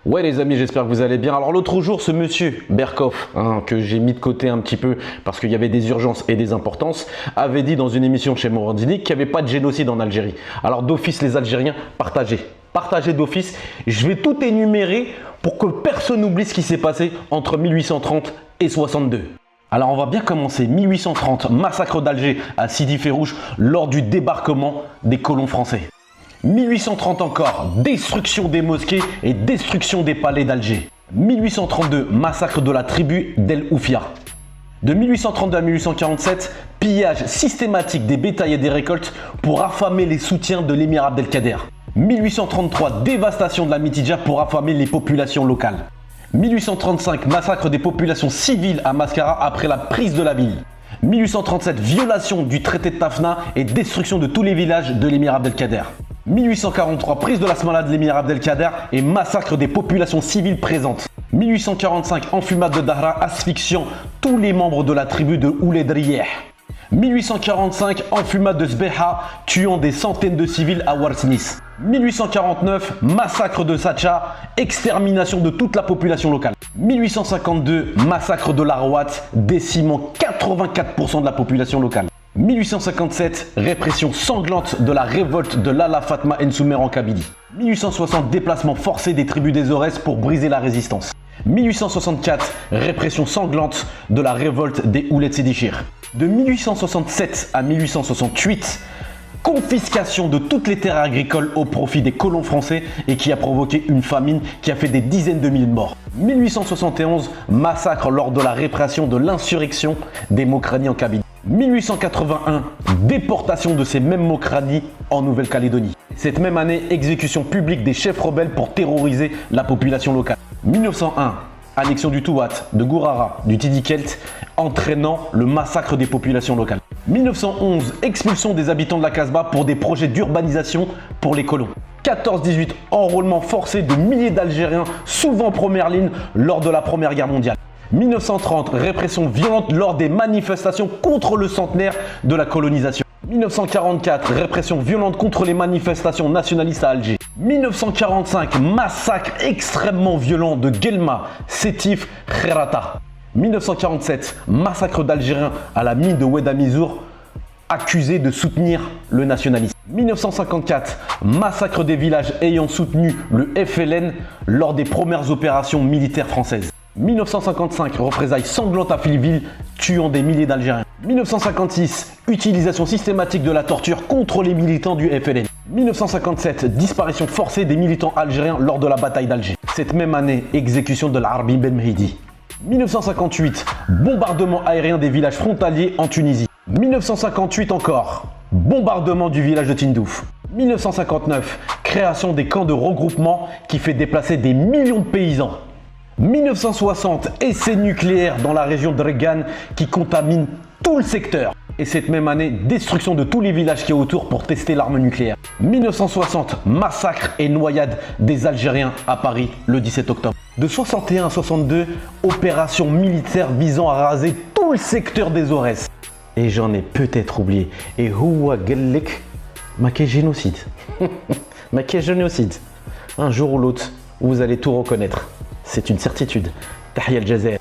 Ouais les amis, j'espère que vous allez bien. Alors l'autre jour, ce monsieur Berkoff, que j'ai mis de côté un petit peu parce qu'il y avait des urgences et des importances, avait dit dans une émission chez Morandini qu'il n'y avait pas de génocide en Algérie. Alors d'office les Algériens, partagez d'office. Je vais tout énumérer pour que personne n'oublie ce qui s'est passé entre 1830 et 62. Alors on va bien commencer. 1830, massacre d'Alger à Sidi Ferrouche lors du débarquement des colons français. 1830 encore, destruction des mosquées et destruction des palais d'Alger. 1832, massacre de la tribu d'El Oufia. De 1832 à 1847, pillage systématique des bétails et des récoltes pour affamer les soutiens de l'émir Abdelkader. 1833, dévastation de la Mitidja pour affamer les populations locales. 1835, massacre des populations civiles à Mascara après la prise de la ville. 1837, violation du traité de Tafna et destruction de tous les villages de l'émir Abdelkader. 1843, prise de la Smala de l'émir Abdelkader et massacre des populations civiles présentes. 1845, enfumade de Dahra asphyxiant tous les membres de la tribu de Ouled Riyeh. 1845, enfumade de Sbeha tuant des centaines de civils à Ouarznis. 1849, massacre de Sacha, extermination de toute la population locale. 1852, massacre de l'Arwat, décimant 84% de la population locale. 1857, répression sanglante de la révolte de Lala Fatma Nsoumer en Kabylie. 1860, déplacement forcé des tribus des Aurès pour briser la résistance. 1864, répression sanglante de la révolte des Ouled Sédichir. De 1867 à 1868, confiscation de toutes les terres agricoles au profit des colons français et qui a provoqué une famine qui a fait des dizaines de milliers de morts. 1871, massacre lors de la répression de l'insurrection des Mokrani en Kabylie. 1881, déportation de ces mêmes Mokrani en Nouvelle-Calédonie. Cette même année, exécution publique des chefs rebelles pour terroriser la population locale. 1901, annexion du Touat, de Gourara, du Tidikelt, entraînant le massacre des populations locales. 1911, expulsion des habitants de la Casbah pour des projets d'urbanisation pour les colons. 14-18, enrôlement forcé de milliers d'Algériens, souvent première ligne lors de la Première Guerre mondiale. 1930, répression violente lors des manifestations contre le centenaire de la colonisation. 1944, répression violente contre les manifestations nationalistes à Alger. 1945, massacre extrêmement violent de Guelma, Sétif, Kherata. 1947, massacre d'Algériens à la mine de Oued-Amizour, accusés de soutenir le nationalisme. 1954, massacre des villages ayant soutenu le FLN lors des premières opérations militaires françaises. 1955, représailles sanglantes à Phillyville, tuant des milliers d'Algériens. 1956, utilisation systématique de la torture contre les militants du FLN. 1957, disparition forcée des militants algériens lors de la bataille d'Alger. Cette même année, exécution de l'Arbi Ben Mehdi. 1958, bombardement aérien des villages frontaliers en Tunisie. 1958 encore, bombardement du village de Tindouf. 1959, création des camps de regroupement qui fait déplacer des millions de paysans. 1960, essai nucléaire dans la région de Regan qui contamine tout le secteur. Et cette même année, destruction de tous les villages qui est autour pour tester l'arme nucléaire. 1960, massacre et noyade des Algériens à Paris le 17 octobre. De 61 à 62, opération militaire visant à raser tout le secteur des Aurès. Et j'en ai peut-être oublié. Et Houa Gellek, maquet génocide. Maquet génocide. Un jour ou l'autre, vous allez tout reconnaître. C'est une certitude. Tahia al-Jazair.